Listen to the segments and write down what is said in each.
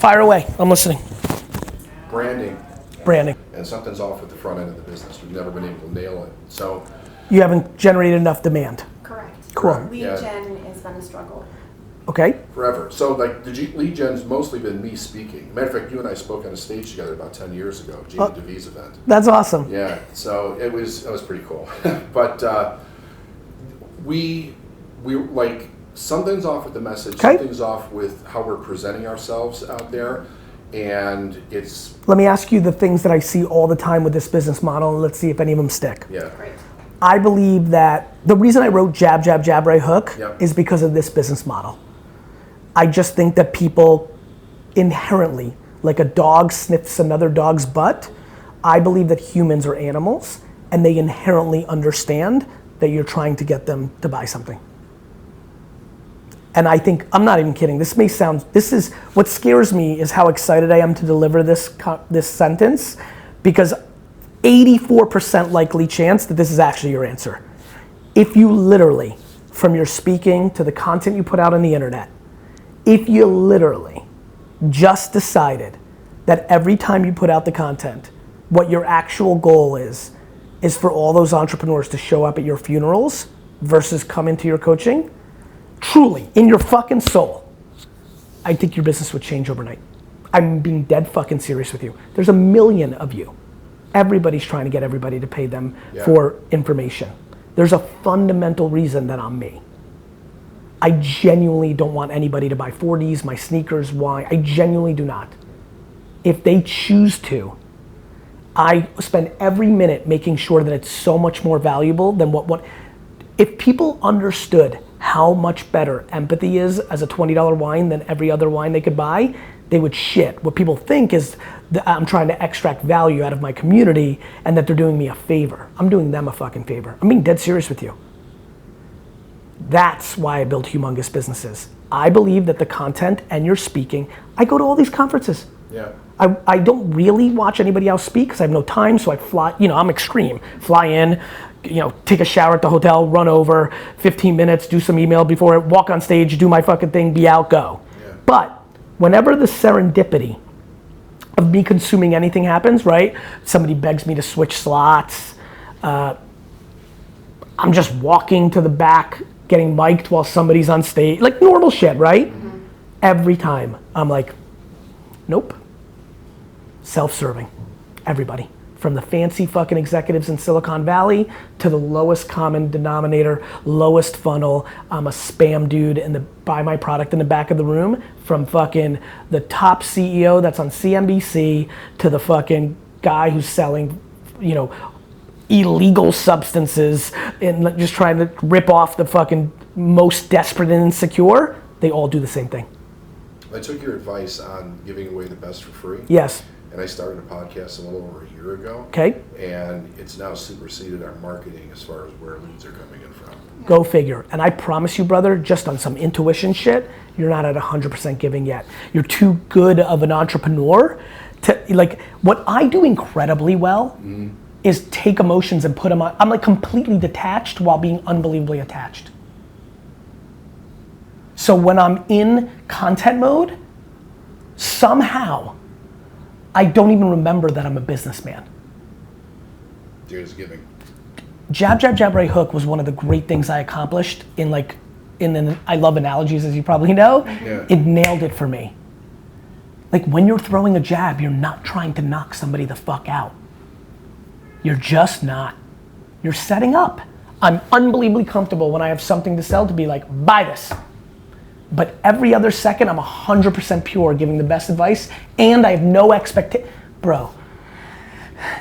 Fire away. I'm listening. Branding. And something's off with the front end of the business. We've never been able to nail it. So you haven't generated enough demand. Correct. Cool. Lead gen has been a struggle. Okay. Forever. So like the lead gen's mostly been me speaking. Matter of fact, you and I spoke on a stage together about 10 years ago, Jamie DeVee's event. That's awesome. Yeah. So that was pretty cool. But we like something's off with the message. Okay. Something's off with how we're presenting ourselves out there. And it's... Let me ask you the things that I see all the time with this business model, and let's see if any of them stick. Yeah. Great. I believe that the reason I wrote jab, jab, jab, right hook is because of this business model. I just think that people inherently, like a dog sniffs another dog's butt, I believe that humans are animals, and they inherently understand that you're trying to get them to buy something. And I think, I'm not even kidding, this is, what scares me is how excited I am to deliver this sentence, because 84% likely chance that this is actually your answer. If you literally, from your speaking to the content you put out on the internet, if you literally just decided that every time you put out the content, what your actual goal is for all those entrepreneurs to show up at your funerals versus come into your coaching, truly, in your fucking soul, I think your business would change overnight. I'm being dead fucking serious with you. There's a million of you. Everybody's trying to get everybody to pay them for information. There's a fundamental reason that I'm me. I genuinely don't want anybody to buy 40s, my sneakers, wine. I genuinely do not. If they choose to, I spend every minute making sure that it's so much more valuable than what if people understood how much better empathy is as a $20 wine than every other wine they could buy, they would shit. What people think is that I'm trying to extract value out of my community and that they're doing me a favor. I'm doing them a fucking favor. I'm being dead serious with you. That's why I build humongous businesses. I believe that the content and your speaking, I go to all these conferences. Yeah. I don't really watch anybody else speak because I have no time, so I fly, I'm extreme. Fly in, take a shower at the hotel, run over, 15 minutes, do some email before, walk on stage, do my fucking thing, be out, go. Yeah. But whenever the serendipity of me consuming anything happens, right? Somebody begs me to switch slots. I'm just walking to the back, getting mic'd while somebody's on stage, like normal shit, right? Mm-hmm. Every time, I'm like, nope. Self-serving, everybody. From the fancy fucking executives in Silicon Valley to the lowest common denominator, lowest funnel. I'm a spam dude buy my product in the back of the room, from fucking the top CEO that's on CNBC to the fucking guy who's selling, illegal substances and just trying to rip off the fucking most desperate and insecure. They all do the same thing. I took your advice on giving away the best for free. Yes. And I started a podcast a little over a year ago. Okay. And it's now superseded our marketing as far as where leads are coming in from. Go figure. And I promise you, brother, just on some intuition shit, you're not at 100% giving yet. You're too good of an entrepreneur to, what I do incredibly well is take emotions and put them on. I'm completely detached while being unbelievably attached. So when I'm in content mode, somehow, I don't even remember that I'm a businessman. You're just giving. Jab, jab, jab, right hook was one of the great things I accomplished I love analogies, as you probably know. Yeah. It nailed it for me. When you're throwing a jab, you're not trying to knock somebody the fuck out. You're just not. You're setting up. I'm unbelievably comfortable when I have something to sell to be like, buy this. But every other second, I'm 100% pure giving the best advice, and I have no expectation. Bro,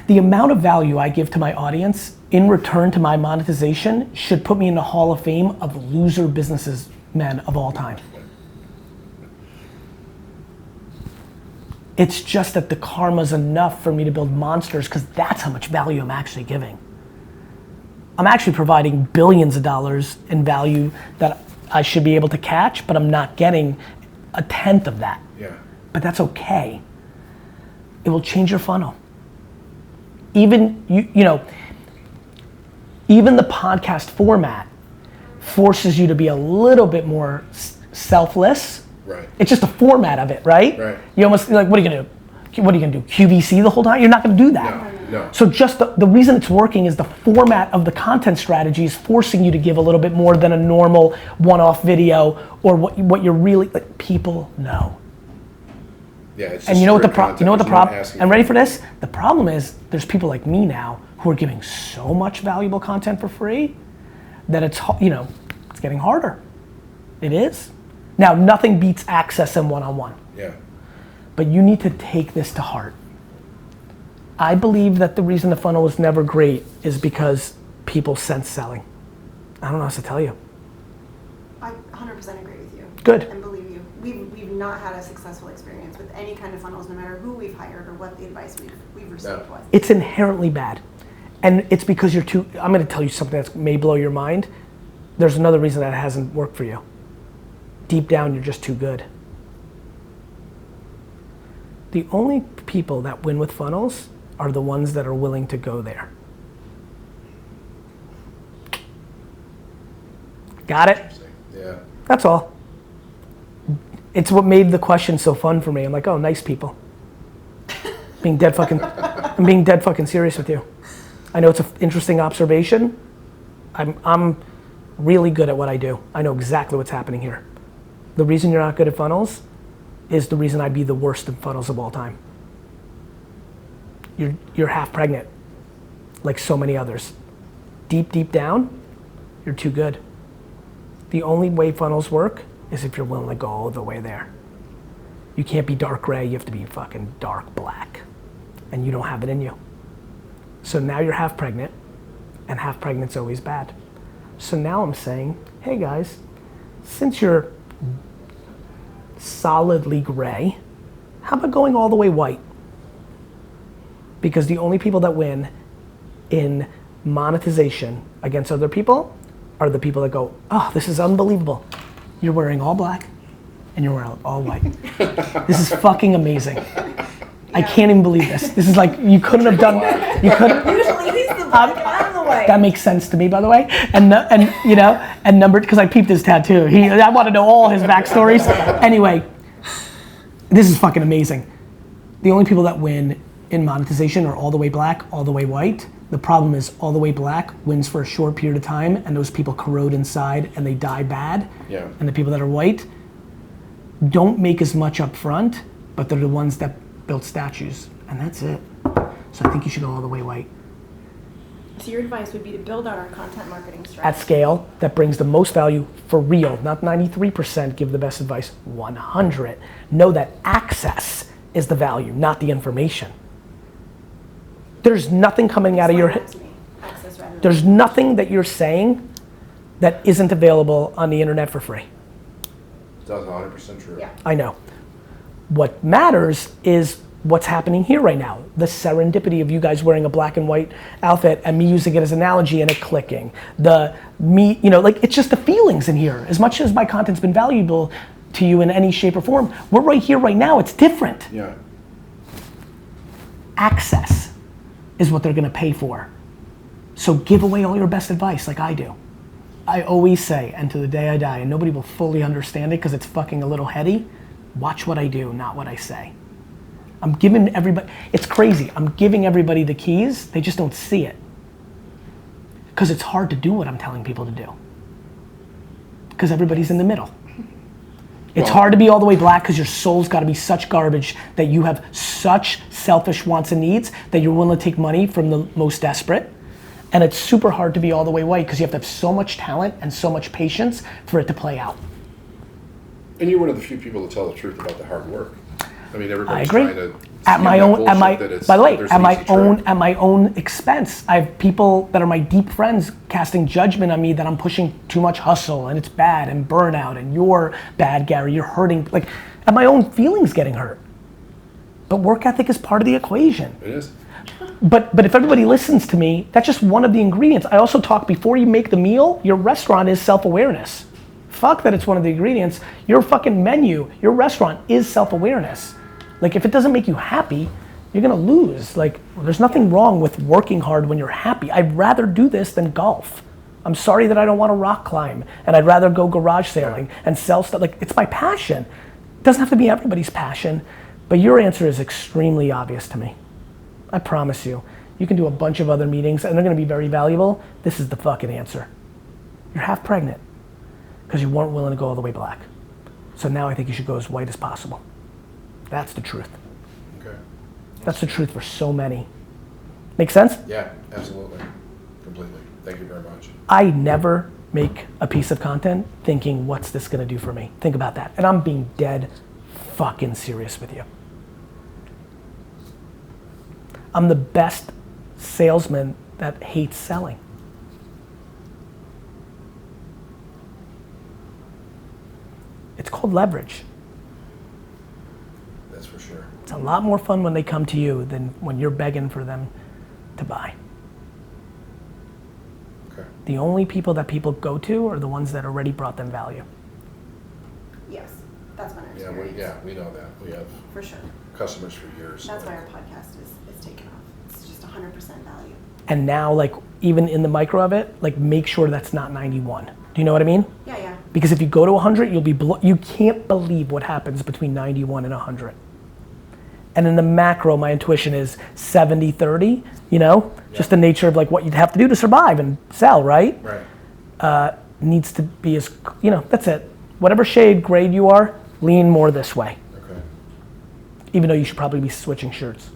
the amount of value I give to my audience in return to my monetization should put me in the Hall of Fame of loser businessmen of all time. It's just that the karma's enough for me to build monsters because that's how much value I'm actually giving. I'm actually providing billions of dollars in value that I should be able to catch, but I'm not getting a tenth of that. Yeah. But that's okay. It will change your funnel. Even even the podcast format forces you to be a little bit more selfless Right. It's just a format of it, right? Right. You almost, like, what are you gonna do? What are you gonna do? QVC the whole time? You're not gonna do that. No. So just the reason it's working is the format of the content strategy is forcing you to give a little bit more than a normal one-off video or what you're really, like, people know. Yeah, it's just And you know what the content. problem, There's no and ready for this? The problem is there's people like me now who are giving so much valuable content for free that it's getting harder. It is. Now, nothing beats access and one-on-one. Yeah. But you need to take this to heart. I believe that the reason the funnel was never great is because people sense selling. I don't know how else to tell you. I 100% agree with you. Good. And believe you, we've not had a successful experience with any kind of funnels, no matter who we've hired or what the advice we've received was. It's inherently bad. And it's because I'm gonna tell you something that may blow your mind. There's another reason that it hasn't worked for you. Deep down, you're just too good. The only people that win with funnels are the ones that are willing to go there. Got it? Yeah. That's all. It's what made the question so fun for me. I'm like, oh, nice people. I'm being dead fucking serious with you. I know it's an interesting observation. I'm really good at what I do. I know exactly what's happening here. The reason you're not good at funnels is the reason I'd be the worst in funnels of all time. You're half pregnant, like so many others. Deep down, you're too good. The only way funnels work is if you're willing to go all the way there. You can't be dark gray, you have to be fucking dark black. And you don't have it in you. So now you're half pregnant, and half pregnant's always bad. So now I'm saying, hey guys, since you're solidly gray, how about going all the way white? Because the only people that win in monetization against other people are the people that go, oh, this is unbelievable. You're wearing all black and you're wearing all white. This is fucking amazing. I can't even believe this. This is like, you couldn't have done, you couldn't. Usually he's the black out of the way. That makes sense to me, by the way. And number, because I peeped his tattoo. I want to know all his backstories. Anyway, this is fucking amazing. The only people that win in monetization are all the way black, all the way white. The problem is all the way black wins for a short period of time, and those people corrode inside and they die bad. Yeah. And the people that are white don't make as much up front, but they're the ones that build statues, and that's it. So I think you should go all the way white. So your advice would be to build out our content marketing strategy. At scale, that brings the most value for real, not 93% give the best advice, 100. Know that access is the value, not the information. There's nothing coming out of your head. There's nothing that you're saying that isn't available on the internet for free. That's 100% true. Yeah. I know. What matters is what's happening here right now. The serendipity of you guys wearing a black and white outfit and me using it as an analogy and it clicking. It's just the feelings in here. As much as my content's been valuable to you in any shape or form, we're right here right now, it's different. Yeah. Access is what they're gonna pay for. So give away all your best advice like I do. I always say, and to the day I die, and nobody will fully understand it because it's fucking a little heady, watch what I do, not what I say. I'm giving everybody, it's crazy, I'm giving everybody the keys, they just don't see it. Because it's hard to do what I'm telling people to do. Because everybody's in the middle. It's hard to be all the way black because your soul's gotta be such garbage that you have such selfish wants and needs that you're willing to take money from the most desperate. And it's super hard to be all the way white because you have to have so much talent and so much patience for it to play out. And you're one of the few people to tell the truth about the hard work. I mean, everybody's I agree. trying to At my own, by the way, there's an easy trick. at my own expense. I have people that are my deep friends casting judgment on me that I'm pushing too much hustle and it's bad and burnout and you're bad, Gary, you're hurting. Like, at my own feelings getting hurt. But work ethic is part of the equation. It is. But if everybody listens to me, that's just one of the ingredients. I also talk before you make the meal, your restaurant is self-awareness. Fuck that it's one of the ingredients. Your fucking menu, your restaurant is self-awareness. Like, if it doesn't make you happy, you're gonna lose. Like, there's nothing wrong with working hard when you're happy. I'd rather do this than golf. I'm sorry that I don't wanna rock climb, and I'd rather go garage sailing and sell stuff. Like, it's my passion. Doesn't have to be everybody's passion, but your answer is extremely obvious to me. I promise you. You can do a bunch of other meetings and they're gonna be very valuable. This is the fucking answer. You're half pregnant because you weren't willing to go all the way black. So now I think you should go as white as possible. That's the truth. Okay. That's the truth for so many. Make sense? Yeah, absolutely. Completely. Thank you very much. I never make a piece of content thinking, what's this gonna do for me? Think about that. And I'm being dead fucking serious with you. I'm the best salesman that hates selling. It's called leverage. That's for sure. It's a lot more fun when they come to you than when you're begging for them to buy. Okay. The only people that people go to are the ones that already brought them value. Yes, that's been our Yeah, experience. we know that. We have For sure. customers for years. That's why our podcast is taken off. It's just 100% value. And now, like, even in the micro of it, like, make sure that's not 91. Do you know what I mean? Yeah, yeah. Because if you go to 100, you'll be you can't believe what happens between 91 and 100. And in the macro, my intuition is 70-30, you know? Yeah. Just the nature of like what you'd have to do to survive and sell, right? Right. Needs to be as, you know, that's it. Whatever shade, grade you are, lean more this way. Okay. Even though you should probably be switching shirts.